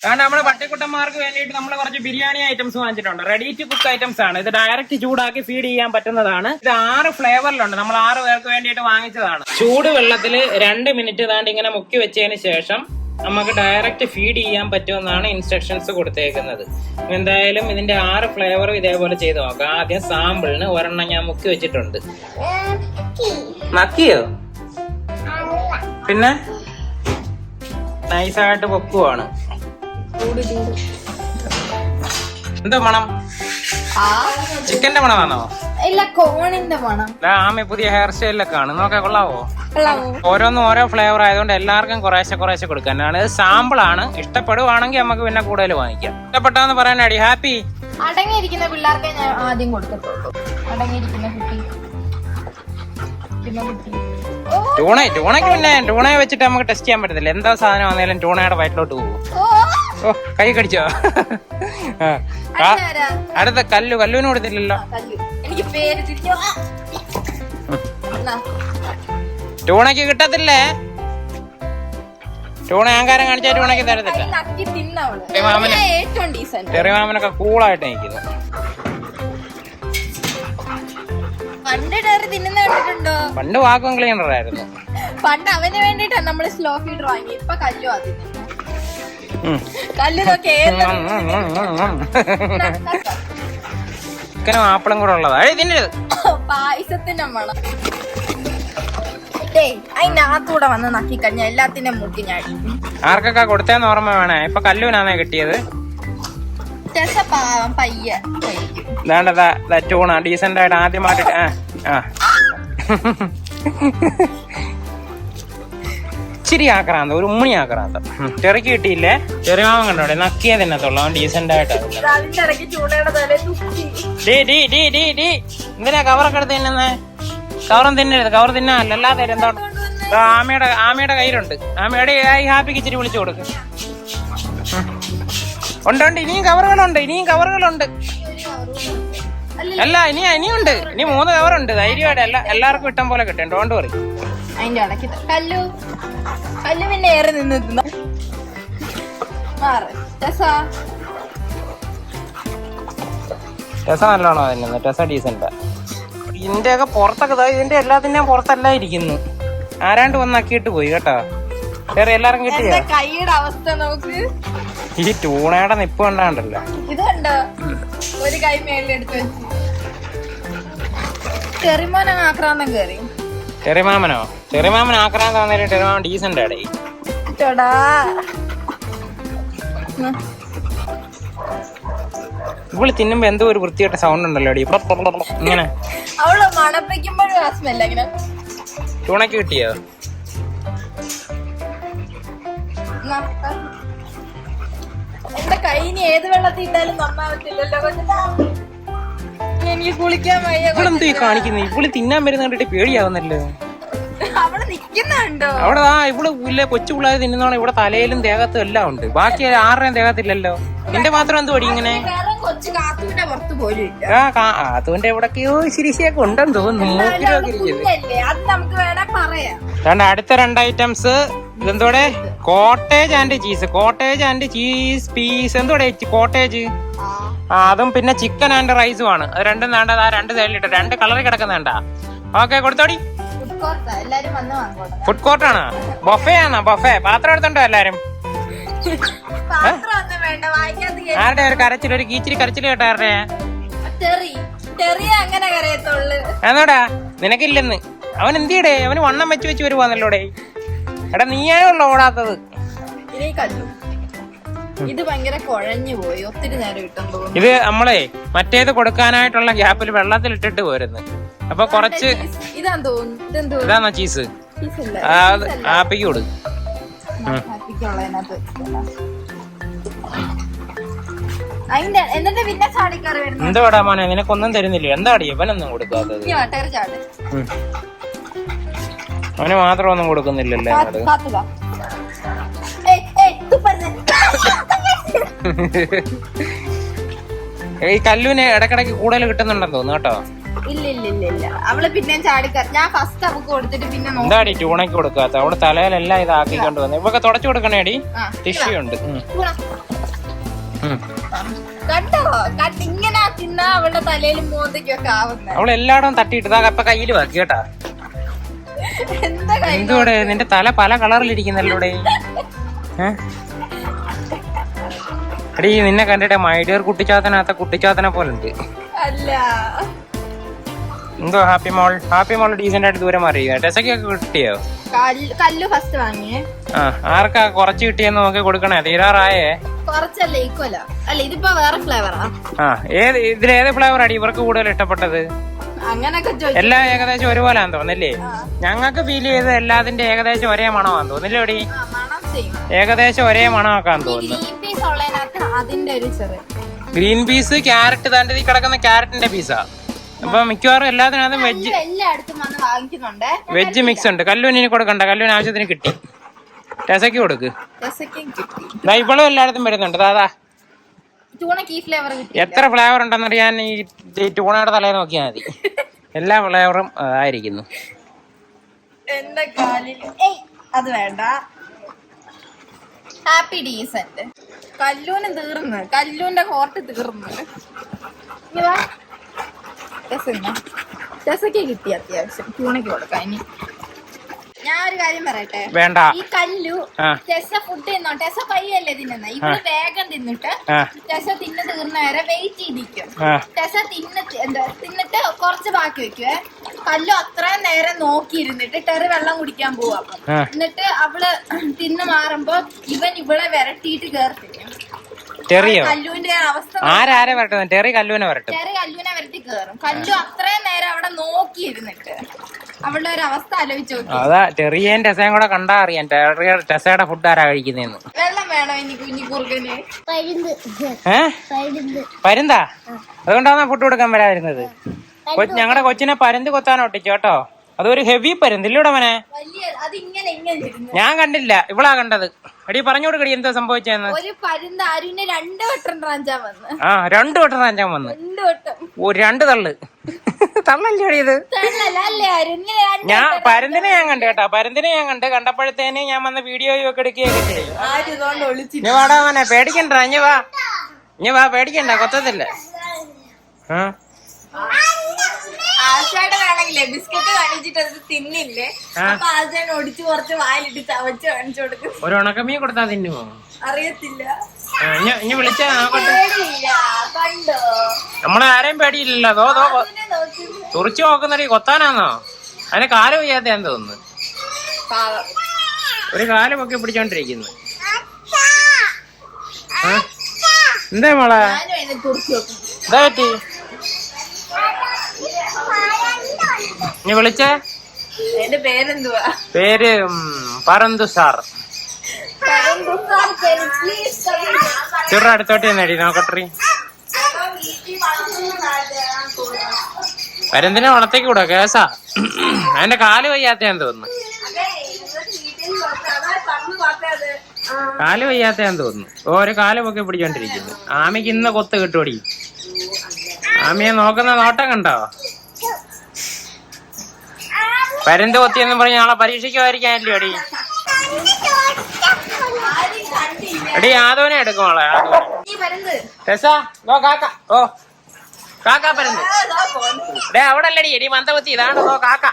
കാരണം നമ്മള് പട്ടിക്കുട്ടന്മാർക്ക് വേണ്ടിയിട്ട് നമ്മൾ കുറച്ച് ബിരിയാണി ഐറ്റംസ് വാങ്ങിച്ചിട്ടുണ്ട്. റെഡി ടു കുക്ക് ഐറ്റംസ് ആണ്. ഇത് ഡയറക്റ്റ് ചൂടാക്കി ഫീഡ് ചെയ്യാൻ പറ്റുന്നതാണ്. ഇത് 6 ഫ്ലേവറിലുണ്ട്. നമ്മൾ 6 പേർക്ക് വേണ്ടിയിട്ട് വാങ്ങിച്ചതാണ്. ചൂട് വെള്ളത്തിൽ 2 മിനിറ്റ് താണ്ട് ഇങ്ങനെ മുക്കി വെച്ചതിന് ശേഷം നമുക്ക് ഡയറക്റ്റ് ഫീഡ് ചെയ്യാൻ പറ്റുമെന്നാണ് ഇൻസ്ട്രക്ഷൻസ് കൊടുത്തേക്കുന്നത്. എന്തായാലും ഇതിന്റെ 6 ഫ്ലേവറും ഇതേപോലെ ചെയ്ത് നോക്കാം. ആദ്യം സാമ്പിളിന് ഒരെണ്ണം ഞാൻ മുക്കി വെച്ചിട്ടുണ്ട്. നക്കിയോ? പിന്നെ നൈസായിട്ട് പൊക്കുവാണ്. എന്താ മണം? ചിക്കന്റെ മണമാണോ? ഇല്ല, കോണിന്റെ മണം. ആമി പുതിയ ഹെയർ സ്റ്റൈലൊക്കെ ആണ്. നോക്കാൻ കൊള്ളാവോ? ഓരോന്നും ഓരോ ഫ്ലേവർ ആയതുകൊണ്ട് എല്ലാവർക്കും കുറേശ്ശെ കൊടുക്കാനാണ്. ഇത് സാമ്പിൾ ആണ്. ഇഷ്ടപ്പെടുവാണെങ്കിൽ നമുക്ക് പിന്നെ കൂടുതൽ വാങ്ങിക്കാം. ഇഷ്ടപ്പെട്ടാന്ന് പറയാനാടി. ഹാപ്പി? അടങ്ങിയിരിക്കുന്ന പിള്ളേർക്കേ ഞാൻ ആദ്യം കൊടുക്കത്തുള്ളൂ. അടങ്ങിയിരിക്കുന്ന കുട്ടി പിന്നെ കുട്ടി ടൂണയ്ക്ക് പിന്നെ ടൂണയെ വെച്ചിട്ട് നമുക്ക് ടെസ്റ്റ് ചെയ്യാൻ പറ്റത്തില്ല. എന്താ സാധനം വന്നാലും ടൂണയുടെ വയറ്റിലോട്ട് പോകും. ഓ, കൈ കടിച്ചോ? അടുത്ത കല്ലുവിന് കൊടുത്തില്ലല്ലോ. എനിക്ക് പേര് ടൂണയ്ക്ക് കിട്ടത്തില്ലേ? ടൂണ അഹങ്കാരം കാണിച്ചാൽ ടൂണയ്ക്ക് തരത്തില്ല. ചെറിയമാമനൊക്കെ കൂളായിട്ട് നിൽക്കുന്നു. പണ്ട് വാക്വം ക്ലീനർ ആയിരുന്നു. പണ്ട് അവന് വേണ്ടിട്ടാ നമ്മള് സ്ലോ ഫീഡർ വാങ്ങി. ഇപ്പൊ കല്ലു അതിന് കല്ലിനൊക്കെ ചിക്കനും ആപ്പിളും കൂടെ ഉള്ളതാ. ഇതിന്റെ പായസത്തിന്റെ മണം അതിനകത്തൂടെ വന്ന് നക്കി കഴിഞ്ഞാൽ എല്ലാത്തിന്റെ മുട്ടി ഞാടി. ആർക്കൊക്കെ കൊടുത്തേന്ന് ഓർമ്മ വേണേ. ഇപ്പൊ കല്ലുവിനാണേ കിട്ടിയത്. പാവം പയ്യ ടൂണ ഡീസന്റ് ആയിട്ട് ആദ്യമായിട്ട് ഇച്ചിരി ആക്രാന്തം, ഒരു ഉമ്മണി ആക്രാന്തം. ചെറുക്ക് കിട്ടിയില്ലേ? ചെറിയമാവൻ കണ്ടോടെ നക്കിയ തിന്നത്തുള്ളൂ. അവൻ ഡീസന്റ് ആയിട്ട്. എന്തിനാ കവറൊക്കെ എടുത്ത് തിന്നുന്നേ? കവറും തിന്നരുത്. കവർ തിന്നാനല്ല, അല്ലാതെ എന്തോ. ആമയുടെ കയ്യിലുണ്ട്. ആമയുടെ ഹാപ്പിക്ക് ഇച്ചിരി വിളിച്ചു കൊടുക്കും. ഉണ്ട്. ഇനിയും കവറുകളുണ്ട്. അല്ല, ഇനിയുണ്ട്. ഇനി 3 കവറുണ്ട്. ധൈര്യമായിട്ട് എല്ലാവർക്കും ഇഷ്ടം പോലെ കിട്ടും. Don't worry. അതിന്റെ ഇടയ്ക്ക് കല്ലു പിന്നെ ഏറെ നിന്ന് ടെസ നല്ലോണോ തിന്നുന്നത്? ടെസ ഡീസന്റ്. ഇതിന്റെ ഒക്കെ പുറത്തൊക്കെ ഇതിന്റെ എല്ലാത്തിന്റെയും പുറത്തല്ല ഇരിക്കുന്നു. ആരാണ്ട് വന്നാക്കിയിട്ട് പോയി കേട്ടോ. വേറെ എല്ലാരും കിട്ടിയ കൈയുടെ അവസ്ഥ നോക്ക്. ഈ ടൂണയുടെ നിപ്പ് കണ്ടാണ്ടല്ലോ. ഇത് കണ്ടോ? ഒരു കൈ മേളിലെടുത്ത് വെച്ച്. ചെറിമോൻ ആക്രാന്തം കയറി. ചെറിയമാമൻ ആക്രാന്തം വന്നേലും ചെറിയമാമൻ ഡീസന്റ് ആടേ. ഇവള് തിന്നുമ്പോ എന്തോ ഒരു വൃത്തിയായിട്ട സൗണ്ട് ഉണ്ടല്ലോ അടി. ഇങ്ങനെ അവള് മണപ്പിക്കുമ്പോഴും ആ സ്മെല്ല. ഇങ്ങനെ ടൂണയ്ക്ക് കിട്ടിയോ? എന്റെ കൈനി ഏത് വെള്ളത്തിൽ ഇട്ടാലും നന്നാവത്തില്ലല്ലോ. എനിക്ക് കുളിക്കാൻ വയ്യ. ഇവളെന്തോ കാണിക്കുന്നത്? ഇവള് തിന്നാൻ വരുന്ന കണ്ടിട്ട് പേടിയാവുന്നല്ലോ. അവിടെ നിക്കുന്നുണ്ടോ? അവിടെ ഇവള് ഇല്ല കൊച്ചു പിള്ളേർ തിന്നുന്നോണം. ഇവിടെ തലയിലും ദേഹത്തും എല്ലാം ഉണ്ട്. ബാക്കി ആരുടെയും ദേഹത്തില്ലല്ലോ. നിന്റെ മാത്രം എന്ത് പടി ഇങ്ങനെ? കാത്തുവിന്റെ എവിടൊക്കെയോ ശിരിശയൊക്കെ ഉണ്ടെന്ന് തോന്നുന്നു. അടുത്ത 2 ഐറ്റംസ് ഇതെന്തോടെ? Cottage and cheese peas. എന്തോടെ കോട്ടേജ്? അതും പിന്നെ ചിക്കൻ ആൻഡ് റൈസും ആണ്. അത് രണ്ടും വേണ്ട. ആ 2 സൈഡിലിട്ട് 2 കളറിൽ കിടക്കുന്നുണ്ടാ. ഓക്കെ, കൊടുത്തോടി. ഫുഡ് കോർട്ടാണ്. ബൊഫേ ആണോ? ബൊഫേ. പാത്രം എടുത്തോണ്ടോ എല്ലാരും? ആരുടെ ഒരു കരച്ചിൽ, ഒരു കീച്ചിരി കരച്ചിൽ കേട്ടോ? ആരുടെ? എന്നോടാ നിനക്കില്ലെന്ന്. അവൻ എന്തിയടേ? അവന് വണ്ണം വെച്ച് വരുവാന്നല്ലോടെ. എടാ നീയാണല്ലോ ഓടാത്തത്. ഇത് ഭയങ്കര കുഴഞ്ഞു പോയി. ഒത്തിരി നേരം ഇട്ടും. ഇത് നമ്മളെ മറ്റേത് കൊടുക്കാനായിട്ടുള്ള ഗ്യാപ്പിൽ വെള്ളത്തിൽ ഇട്ടിട്ട് പോരുന്നു. അപ്പൊ കുറച്ച് ഇതാണോ ചീസ്? ആപ്പിക്ക് കൊടു. എന്താടാ മോനെ, നിനക്കൊന്നും തരുന്നില്ല? എന്താടി ഇവനൊന്നും കൊടുക്കാത്തത്? അവന് മാത്രം ഒന്നും കൊടുക്കുന്നില്ലല്ലേ? ഈ കല്ലുവിന് ഇടക്കിടക്ക് കൂടുതൽ കിട്ടുന്നുണ്ടെന്ന് തോന്നുന്നു കേട്ടോ. ഇല്ല അവള് പിന്നെ ചാടിക്കാർ. ഞാൻ ഫസ്റ്റ് അവക്ക് കൊടുത്തിട്ട് പിന്നെ എന്താടി ടൂണയ്ക്ക് കൊടുക്കാത്ത? അവിടെ തലയിലെല്ലാം ഇതാക്കിക്കൊണ്ട് വന്നു. ഇവൊക്കെ തുടച്ചു കൊടുക്കണേടി. ടിഷ്യൂ ഉണ്ട്. കണ്ടോ ഇങ്ങനെ തിന്നാ അവളുടെ തലയിലും മോന്തയ്ക്കൊക്കെ ആവുന്നത്. അവൾ എല്ലായിടവും തട്ടിയിട്ട് അപ്പൊ കയ്യിൽ വെക്കി കേട്ടാ. എന്താ എന്തോടെ നിന്റെ തല പല കളറിലിരിക്കുന്നല്ലോടെ. എടീ നിന്നെ കണ്ടിട്ട് മൈഡിയർ കുട്ടിച്ചാത്തനകത്ത കുട്ടിച്ചാത്തനെ പോലെ ഉണ്ട്. അല്ല എന്തോ ഹാപ്പി മോൾ ഡീസന്റ് ആയിട്ട് ദൂരം മാറിയ ടെസക്കൊക്കെ കിട്ടിയോ? കല്ലു ഫസ്റ്റ് വാങ്ങിയേ. ആർക്കാ കുറച്ച് കിട്ടിയെന്ന് നോക്കി കൊടുക്കണേ, തീരാറായേ. കുറച്ചല്ലേ ഈക്വലോ അല്ല, ഇതിപ്പോ വേറെ ഫ്ലേവറാ. ഇതിലേത് ഫ്ലേവർ അടി ഇവർക്ക് കൂടുതൽ ഇഷ്ടപ്പെട്ടത്? അങ്ങനൊക്കെ എല്ലാം ഏകദേശം ഒരുപോലാന്ന് തോന്നില്ലേ? ഞങ്ങൾക്ക് ഫീൽ ചെയ്ത് എല്ലാത്തിന്റെ ഏകദേശം ഒരേ മണമാന്ന് തോന്നില്ലേ? എടി ഏകദേശം ഒരേ മണമാക്കാൻ തോന്നുന്നു. ഗ്രീൻ പീസ്, ക്യാരറ്റ്, തന്റെ ഈ കിടക്കുന്ന ക്യാരറ്റിന്റെ പീസാ. അപ്പൊ മിക്കവാറും എല്ലാത്തിനകത്തും വെജ് മിക്സ് ഉണ്ട്. കല്ലുവിന് കൊടുക്കണ്ട, കല്ലുവിന് ആവശ്യത്തിന് കിട്ടി. ടെസയ്ക്ക് കൊടുക്ക്. ഇവളും എല്ലായിടത്തും വരുന്നുണ്ട്. ദാദാ എത്ര ഫ്ലേവർ ഉണ്ടെന്നറിയാൻ ഈ ടൂണയുടെ തലയിൽ നോക്കിയാൽ മതി. എല്ലാ ഫ്ലേവറും ആയിരിക്കുന്നു. അത് വേണ്ട. Happy decent. കല്ലൂന് തീർന്ന്, കല്ലൂന്റെ കോർട്ട് തീർന്ന്. ടെസയ്ക്ക് കിട്ടി അത്യാവശ്യം. ടൂണയ്ക്ക് കൊടുക്കാം. ഇനി ഞാൻ ഒരു കാര്യം പറയട്ടെ. വേണ്ട. ഈ കല്ലു ടെസ ഫുഡ് തിന്നോ, ടെസ പയ്യല്ലേ തിന്നുന്ന, ഇവിടെ വേഗം തിന്നിട്ട് ടെസ തിന്ന് തീർന്ന വരെ വെയിറ്റ് ചെയ്തിരിക്കും. ടെസ തിന്നിട്ട് കുറച്ച് ബാക്കി വെക്കുവേ. കല്ലു അത്രയും നേരം നോക്കിയിരുന്നിട്ട് ടെറി വെള്ളം കുടിക്കാൻ പോവാ. എന്നിട്ട് അവള് തിന്ന് മാറുമ്പോ ഇവളെ വിരട്ടിയിട്ട് കേർത്തില്ല. കല്ലുവിന്റെ അവസ്ഥ ആരെ വരട്ടെ? ടെറി കല്ലുവിനെ വരട്ടെ. ടെറി കല്ലുവിനെ വരട്ടി കേറും. കല്ലു അത്രയും നേരം അവിടെ നോക്കിയിരുന്നിട്ട് അവളുടെ ഒരു അവസ്ഥ ആലോചിച്ചു നോക്കി. അതാ ടെറിയേം ടെസയും കൂടെ കണ്ടാ അറിയാൻ ടെസയുടെ ഫുഡ് ആരാ കഴിക്കുന്നേന്ന്. വെള്ളം വേണോ ഇനി കുഞ്ഞു കുറുക്കന്? പരുന്താ? അതുകൊണ്ടാണ് ഫുഡ് കൊടുക്കാൻ വരാതിരുന്നത്. ഞങ്ങളുടെ കൊച്ചിനെ പരുന്ത് കൊത്താൻ ഒട്ടിച്ചു കേട്ടോ. അതൊരു ഹെവി പരുന്തില്ലൂടെ മനെ. ഞാൻ കണ്ടില്ല, ഇവളാ കണ്ടത്. എടി പറഞ്ഞു കൊടുക്കടി എന്താ സംഭവിച്ചെന്ന്. ഒരു പരുന്ത് ആരുവിനെ 2 വട്ടം റാഞ്ചാൻ വന്ന്. 2 വട്ടം റാഞ്ചാൻ വന്ന്. 2 വട്ടം. 2 തള്ള് തള്ളല്ലേ ഇത്? ഞാൻ പരുന്തിനെ ഞാൻ കണ്ടു കേട്ടോ. പരുന്തിനെ ഞാൻ കണ്ടപ്പോഴത്തേന് ഞാൻ വന്ന് വീഡിയോയും ഒക്കെ എടുക്കുകയൊക്കെ ചെയ്യും. ഇനി വാടാ മോനെ, പേടിക്കണ്ട. ഇനി വാ പേടിക്കണ്ട, കൊത്തത്തില്ല. ആശാടെ വേണമെങ്കിലേ ബിസ്ക്കറ്റ് കാണിച്ചിട്ട് അത് തിന്നില്ലേ, അപ്പൊ ആശാൻ ഒടിച്ച് കുറച്ച് വായിലിട്ട് ചവച്ച് കാണിച്ചു കൊടുക്കും. ഒരു ഉണക്കമീൻ കൊടുത്താ തിന്നുമോ അറിയത്തില്ല. ഇനി വിളിച്ചാ നോക്കട്ടെ. കണ്ടോ നമ്മളെ ആരെയും പേടിയില്ലല്ലോ. തുറച്ചു നോക്കുന്നടി കൊത്താനാന്നോ? അതിന് കാല് വയ്യാത്തയാന്ന് തോന്നുന്നു. ഒരു കാല് പൊക്കി പിടിച്ചോണ്ടിരിക്കുന്നു. എന്താ മോളെ എന്താ പറ്റി? നീ വിളിച്ചേ? എന്റെ പേരെന്തുവാ? പേര് പറന്തു സാർ. ചെറു അടുത്തോട്ട് നേടി നോക്കട്ടെ. പരന്തിനെ വളർത്തേക്ക് കൂടാ കേസാ. അതിന്റെ കാല് വയ്യാത്തയാന്ന് തോന്നുന്നു. കാല് വയ്യാത്തയാന്ന് തോന്നുന്നു. ഒരു കാല് പൊക്കി പിടിച്ചോണ്ടിരിക്കുന്നു. ആമയ്ക്ക് ഇന്ന് കൊത്ത് കിട്ടുപടി. ആമയെ നോക്കുന്ന നോട്ടം കണ്ടോ? പരന്ത് കൊത്തിയെന്ന് പറഞ്ഞ നാളെ പരീക്ഷയ്ക്കുമായിരിക്കാനല്ലോ അടി. എടി ആദോനെ എടുക്കുമോളെ. കാക്ക പരന്ത് ഡേ അവിടെ അല്ലടി. എടി മന്ത കൊത്തി ഇതാണ് കാക്ക.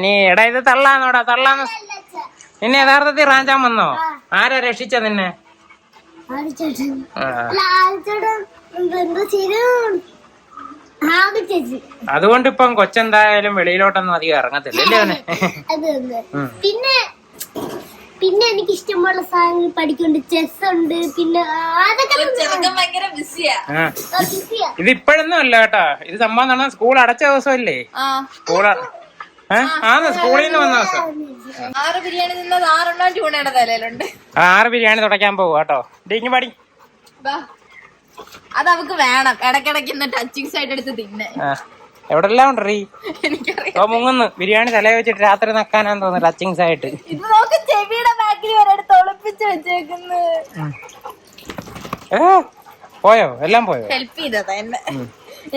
നീ എടാ ഇത് തള്ളാന്നോടാ, തള്ളാന്ന്. നിന്നെ യഥാർത്ഥത്തിൽ റാഞ്ചാൻ വന്നോ? ആരാ രക്ഷിച്ച നിന്നെ? അതുകൊണ്ട് ഇപ്പം കൊച്ചെന്തായാലും വെളിയിലോട്ടൊന്നും അധികം ഇറങ്ങത്തില്ല അല്ലേ? പിന്നെ എനിക്ക് ഇഷ്ടമുള്ള സാധനങ്ങൾ പഠിക്കുന്നുണ്ട്. ചെസ് ഉണ്ട്. പിന്നെ ഇത് ഇപ്പോഴൊന്നും അല്ല കേട്ടാ. ഇത് സംഭവം നടന്ന സ്കൂൾ അടച്ച ദിവസമല്ലേ? സ്കൂളിൽ നിന്ന് വന്ന ദിവസം 6 ബിരിയാണി തിന്നത് 6 ചൂണയുടെ തലയിലുണ്ട്. 6 ബിരിയാണി തുടയ്ക്കാൻ പോകും കേട്ടോ. ഇങ്ങ് പാടി. അത് അവക്ക് വേണം. ഇടയ്ക്കിടയ്ക്ക് ടച്ചിങ് സൈഡ് എടുത്ത് തിന്നെ. എവിടെല്ലാം ഉണ്ടീ? എനിക്കറിയാം. മുങ്ങുന്നു. ബിരിയാണി തല വെച്ചിട്ട് രാത്രി നക്കാനാന്ന് തോന്നുന്നു ടച്ചിങ്സ് ആയിട്ട്. ഇത് നോക്ക്, ചെവിയുടെ ബാക്കിൽ ഒരിടത്ത് ഒളിപ്പിച്ച് വെച്ചേക്കുന്നു. പോയോ? എല്ലാം പോയോ? ഹെൽപ്പ് ചെയ്തതാ എന്നെ.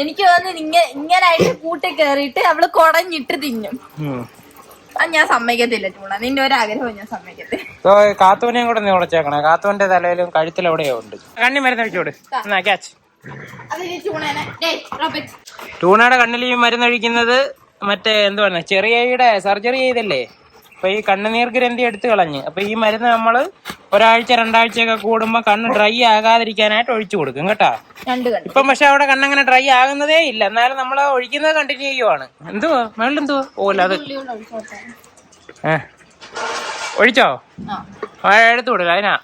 എനിക്ക് തോന്നുന്നു ഇങ്ങനായിട്ട് കൂട്ടി കേറിയിട്ട് അവള് കൊടഞ്ഞിട്ട് തിന്നും. അത് ഞാൻ സമ്മതിക്കത്തില്ല ചൂണ, നിന്റെ ഒരാഗ്രഹവും ഞാൻ സമ്മതിക്കത്തില്ല. കാത്തുവിനെയും കൂടെ നീ ഉടച്ചേക്കണേ. കാത്തുവിന്റെ തലയിലും കഴുത്തിലും എവിടെയോ ഉണ്ട്. കണ്ണി മരുന്ന് ഒഴിച്ചോട്. ക്യാച്ച്. ടൂണയുടെ കണ്ണിൽ ഈ മരുന്നൊഴിക്കുന്നത് മറ്റേ എന്തുവാണ്, ചെറിയയുടെ സർജറി ചെയ്തല്ലേ, അപ്പൊ ഈ കണ്ണുനീർ ഗ്രന്ഥി എടുത്തു കളഞ്ഞ്. അപ്പൊ ഈ മരുന്ന് നമ്മള് ഒരാഴ്ച 2 ആഴ്ചയൊക്കെ കൂടുമ്പോ കണ്ണ് ഡ്രൈ ആകാതിരിക്കാനായിട്ട് ഒഴിച്ചു കൊടുക്കും കേട്ടാ. ഇപ്പം പക്ഷെ അവിടെ കണ്ണങ്ങനെ ഡ്രൈ ആകുന്നതേ ഇല്ല, എന്നാലും നമ്മൾ ഒഴിക്കുന്നത് കണ്ടിന്യൂ ചെയ്യുവാണ്. എന്തുവാ മേളിലെന്തുവാ ഓല അത് ഒഴിച്ചോ? എടുത്തു വിടില്ല അതിനാ.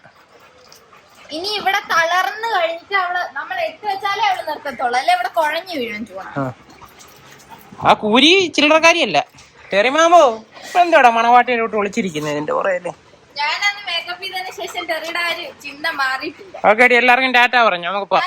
ഇനി ഇവിടെ തളർന്ന് കഴിഞ്ഞിട്ട് അവള് നമ്മൾ എത്തി വെച്ചാലേ അവള് നിർത്തത്തുള്ളൂ, അല്ലെ ഇവിടെ കുഴഞ്ഞു വീഴും ചൂണ. ആ കൂരി ചില്ലറക്കാരിയല്ല. ടെറിമാമോ ഇപ്പൊ എന്തോടാ മണവാട്ടിയിലോട്ട് ഒളിച്ചിരിക്കുന്നത് എന്റെ പുറയല്ലേ? ഞാനന്ന് മേക്കപ്പ് ചെയ്തതിന് ശേഷം ടെറിയുടെ ആ ഒരു ചിന്ത മാറിയിട്ടില്ല. ഓക്കെ, എല്ലാവർക്കും ടാറ്റ പറഞ്ഞു, നമുക്ക് പോവാം.